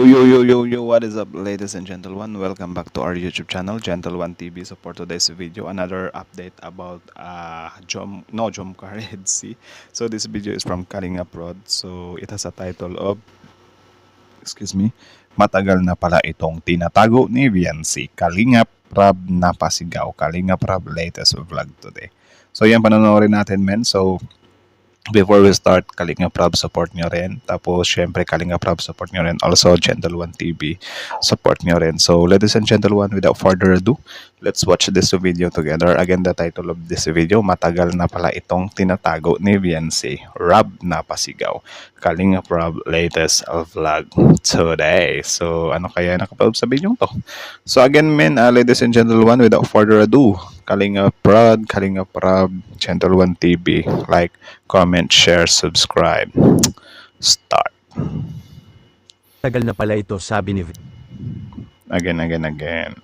Yo, what is up, ladies and gentlemen? Welcome back to our YouTube channel, Gentle One TV. So for today's video, another update about Jomcar Red Sea. So this video is from Kalinga Prod. So it has a title of, excuse me, matagal na pala itong tinatago ni VNC. Kalinga Prab napasigaw. Kalinga Prab latest vlog today. So yan, panonoodin natin, men. So before we start, Kalinga Prab support nyo rin. Tapos, syempre, Kalinga Prab support nyo rin. Also, Gentle One TV support nyo rin. So, ladies and Gentle One, without further ado, let's watch this video together. Again, the title of this video, matagal na pala itong tinatago ni VNC. Rab na pasigaw. Kalinga Prab latest vlog today. So, ano kaya nakapalab sa video to? So, again, men, ladies and Gentle One, without further ado, Kalinga Prab, Gentle One TV, like, comment, share, subscribe. Start. Tagal na pala ito, sabi ni Again.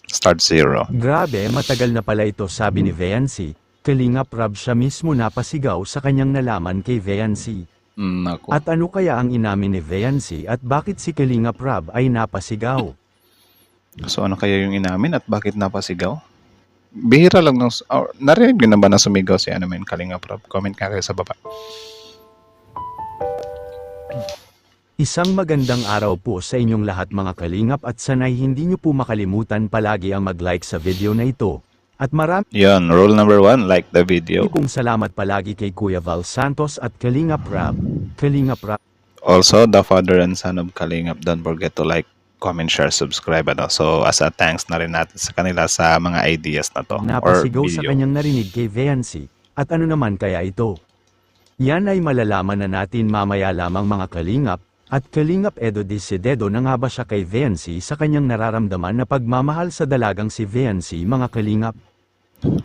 Start 0. Grabe, matagal na pala ito, sabi ni Veancy. Kalingap Rab siya mismo napasigaw sa kanyang nalaman kay Veancy. Nako. At ano kaya ang inamin ni Veancy at bakit si Kalingap Rab ay napasigaw? So ano kaya yung inamin at bakit napasigaw? Bihira lang ng... narinig nyo na ba na sumigaw si Kalinga Prab? Comment ka kayo sa baba. Isang magandang araw po sa inyong lahat mga kalingap at sanay hindi nyo po makalimutan palagi ang mag-like sa video na ito. At marami Yun, rule number 1, like the video. pong salamat palagi kay Kuya Val Santos at Kalingap Rab. Kalingap Rab. Also, the father and son of Kalingap, don't forget to like, comment, share, subscribe. So, as a thanks na rin natin sa kanila sa mga ideas na to. Napasigaw or sa video. kanyang narinig kay Veancy. At ano naman kaya ito? Yan ay malalaman na natin mamaya lamang mga kalingap. At Kalingap Edo Desidedo na nga ba siya kay Veancy sa kanyang nararamdaman na pagmamahal sa dalagang si Veancy mga kalingap?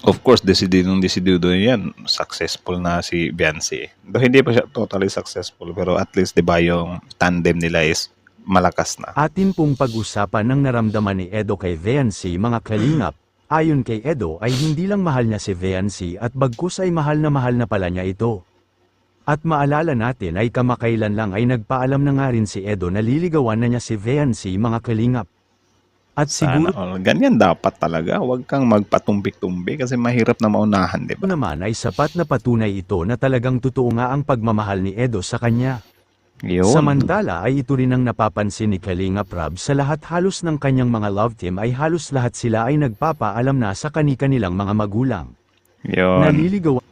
Of course, decidido yan. Successful na si Beyonce. Though hindi pa siya totally successful, pero at least, di ba, yung tandem nila is malakas na. Atin pong pag-usapan ng naramdaman ni Edo kay Veancy mga kalingap. Ayon kay Edo ay hindi lang mahal niya si Veancy at bagkus ay mahal na pala niya ito. At maalala natin ay kamakailan lang ay nagpaalam na nga rin si Edo na liligawan na niya si Veancy mga kalingap. At siguro Ganyan dapat talaga. Huwag kang magpatumbik-tumbik kasi mahirap na maunahan, di ba? naman ay sapat na patunay ito na talagang totoo nga ang pagmamahal ni Edo sa kanya. Yun. Samantala ay ito rin ang napapansin ni Kalingap Rab sa lahat halos ng kanyang mga love team ay halos lahat sila ay nagpapaalam na sa kani-kanilang mga magulang. Yun. Naliligawan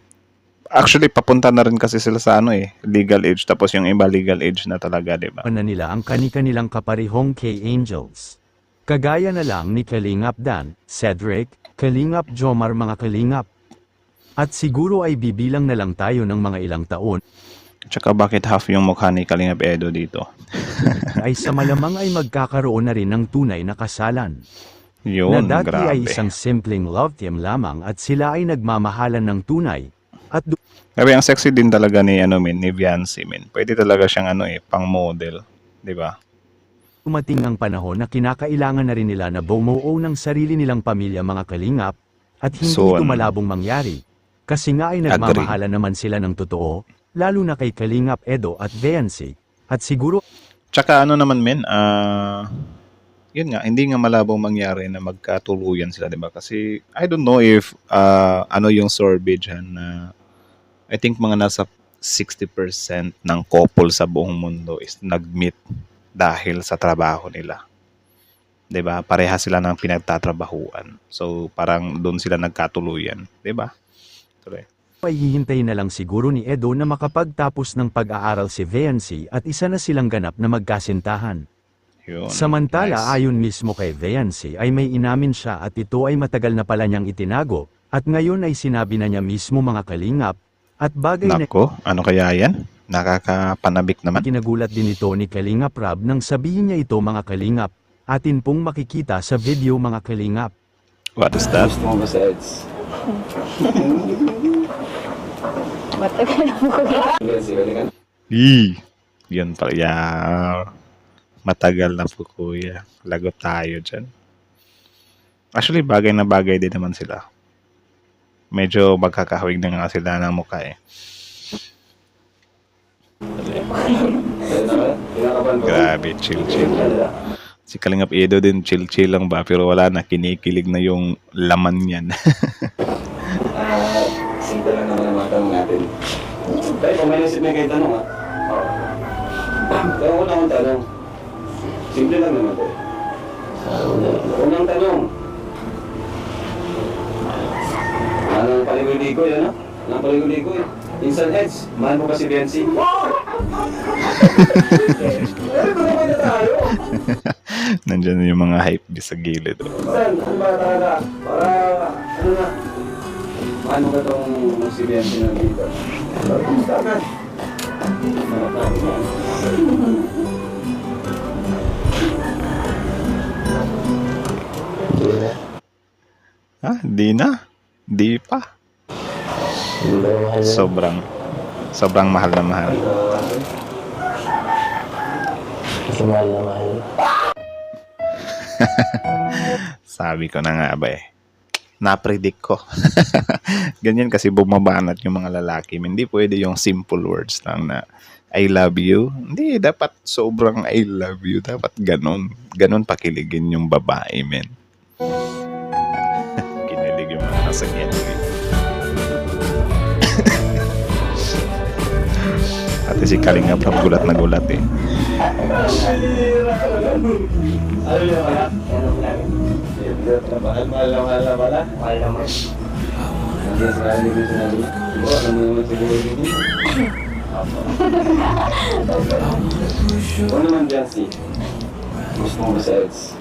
Actually, papunta na rin kasi sila sa legal age. Tapos yung iba legal age na talaga, di ba? na nila ang kani-kanilang kaparihong K-Angels. Kagaya na lang ni Kalingap Dan, Cedric, Kalingap Jomar mga kalingap. At siguro ay bibilang na lang tayo ng mga ilang taon Tsaka bakit half yung mukha ni Kalingap Edo dito? ay sa malamang ay magkakaroon na rin ng tunay na kasalan. Yun, Na dati grabe. ay isang simpleng love team lamang at sila ay nagmamahalan ng tunay. At Grabe, ang sexy din talaga ni ni Beyonce, men. Pwede talaga siyang pang model, 'di ba? dumating ang panahon na kinakailangan na rin nila na bumuo ng sarili nilang pamilya mga kalingap, at hindi ito malabong mangyari. Kasi nga ay nagmamahalan naman sila ng totoo, lalo na kay Kalingap Edo at Veancy. At siguro Tsaka naman, men, yun nga, hindi nga malabong mangyari na magkatuluyan sila, 'di ba? Kasi I don't know if yung survey dyan na I think mga nasa 60% ng couple sa buong mundo is nag-meet dahil sa trabaho nila. 'Di ba? Pareha sila ng pinagtatrabahuan. So parang doon sila nagkatuluyan, 'di ba? Tuloy. ay hihintayin na lang siguro ni Edo na makapagtapos ng pag-aaral si Veancy at isa na silang ganap na magkasintahan. Yun. Samantala Nice. ayon mismo kay Veancy ay may inamin siya at ito ay matagal na pala niyang itinago, at ngayon ay sinabi na niya mismo mga kalingap, at bagay na Nako, ano kaya yan? Nakakapanabik naman. kinagulat din ito ni Kalingap Rab nang sabihin niya ito mga kalingap. Atin pong makikita sa video mga kalingap. What is that? Gusto mo ba sa EDS? Matagal na po kuya. Sige. Yan pala. Yeah. Matagal na po, kuya. Lagot tayo dyan. Actually, bagay na bagay din naman sila. Medyo magkakahawig na nga sila ng mukha eh. Grabe, chill. Si Kalingap Edo din, chill lang ba? Pero wala na, kinikilig na yung laman niyan. Simple lang naman ang mga tanong natin. Tayo, kung may nasip na kayo tanong, ha? Kaya unang tanong. Simple lang naman tayo. Unang tanong. Anong paligoy-ligoy, ano? Anong paligoy-ligoy? Instant heads, mahal mo ba si Biancy? Nandiyan yung mga hype di sa gilid. Saan? Ano ba talaga? Para, ano na? Mahal mo ba itong si Biancy na dito? Basta agad. Di na. Di pa. Sobrang mahal na mahal. Mahal na mahal. Sabi ko na nga ba na-predict ko. Ganyan kasi bumabanat yung mga lalaki. Hindi pwede yung simple words lang na I love you. Hindi, dapat sobrang I love you. Dapat ganon. Ganon pakiligin yung babae, men. Kinilig yung mga nasa Henry. Ate si Kalingap gulat na gulat eh. Ano yung mga? Mahal na pala. Mahal naman. Nandiyan sa kanya yung sinabi niya. Siguro, ano mo naman siguro dito? Ano naman dyan si? Gusto mo ba sa Eds?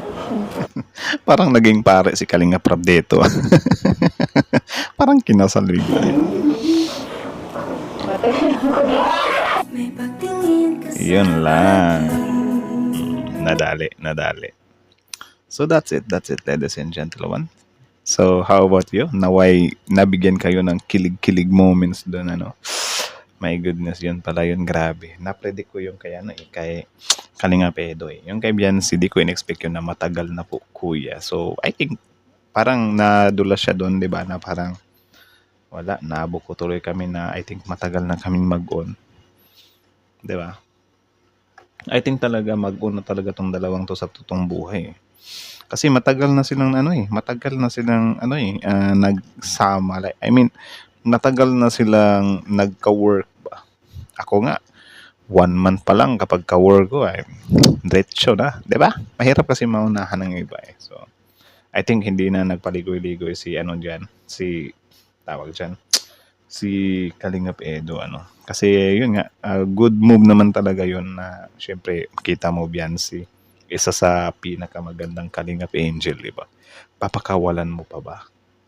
Parang naging pare si Kalingap dito. Parang kinasal bigla. Yun lang. Nadali. So that's it, ladies and gentlemen. So how about you? Naway nabigyan kayo ng kilig-kilig moments doon, ano? My goodness, yun pala yun, grabe. Na-predict ko yung kay Kalingap Edo eh. Yung kay Biancy, di ko in-expect yun na matagal na po, kuya. So I think parang nadulas siya doon, di ba? Na parang wala, nabuko tuloy kami na I think matagal na kaming mag-on. Di ba? I think talaga mag-on na talaga tong dalawang to sa totoong buhay. Kasi matagal na silang nagsama. Like, I mean, matagal na silang nagka-work ba. Ako nga, 1 month pa lang kapag ka-work ko ay diretso na, 'di ba? Mahirap kasi maunahan ng iba eh. So, I think hindi na nagpaligoy-ligoy si si Kalingap Edo, ano. Kasi yun nga, good move naman talaga yun na syempre kita mo Biancy, isa sa pinakamagandang Kalingap Angel, di ba? Papakawalan mo pa ba?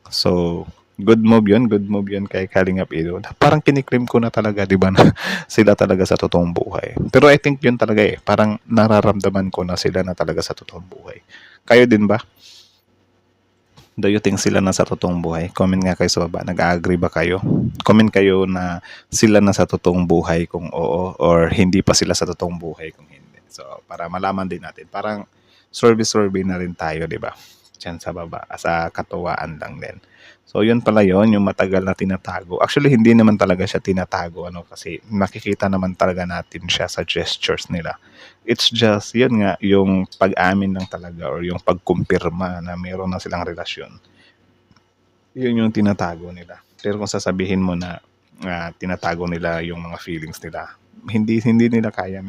So, good move yun kay Kalingap Edo. Parang kiniklim ko na talaga, di ba, na sila talaga sa totoong buhay. Pero I think yun talaga eh, parang nararamdaman ko na sila na talaga sa totoong buhay. Kayo din ba? Do you think sila na sa totoong buhay? Comment nga kayo sa baba. Nag-agree ba kayo? Comment kayo na sila na sa totoong buhay kung oo, or hindi pa sila sa totoong buhay kung hindi. So, para malaman din natin. Parang survey na rin tayo, di ba? Diyan sa baba. Sa katuwaan lang din. So, yun pala yun, yung matagal na tinatago. Actually, hindi naman talaga siya tinatago, kasi makikita naman talaga natin siya sa gestures nila. It's just, yun nga, yung pag-amin lang talaga or yung pagkumpirma na mayroon na silang relasyon. Yun yung tinatago nila. Pero kung sasabihin mo na tinatago nila yung mga feelings nila, hindi nila kaya.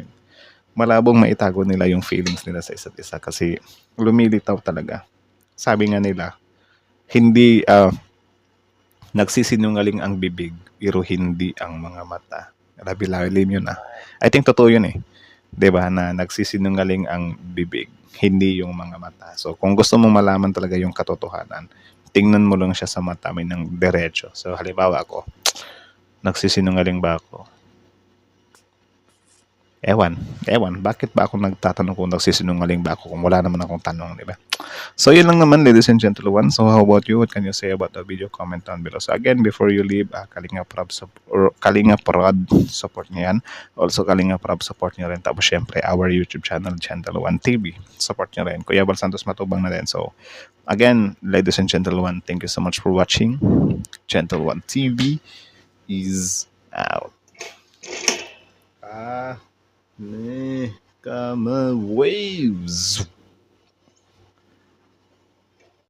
Malabong maitago nila yung feelings nila sa isa't isa kasi lumilitaw talaga. Sabi nga nila, hindi nagsisinungaling ang bibig, pero hindi ang mga mata. Lalim yun I think totoo yun eh. 'Di ba, na nagsisinungaling ang bibig, hindi yung mga mata. So kung gusto mong malaman talaga yung katotohanan, tingnan mo lang siya sa mata mo ng diretso. So halimbawa ako, nagsisinungaling ba ako? Ewan, bakit ba ako nagtatanong kung nagsisinungaling ba ako kung wala naman akong tanong, di ba? So yun lang naman, ladies and gentlemen. So how about you? What can you say about the video? Comment down below. So again, before you leave, Kalingap Rob support niyo yan. Also Kalingap Rob support niyo rin. Tapos syempre our YouTube channel, Gentle One TV, support niyo rin. Kuya Bal Santos Matubang na rin. So again, ladies and gentlemen, thank you so much for watching. Gentle One TV is out. Ni kama waves.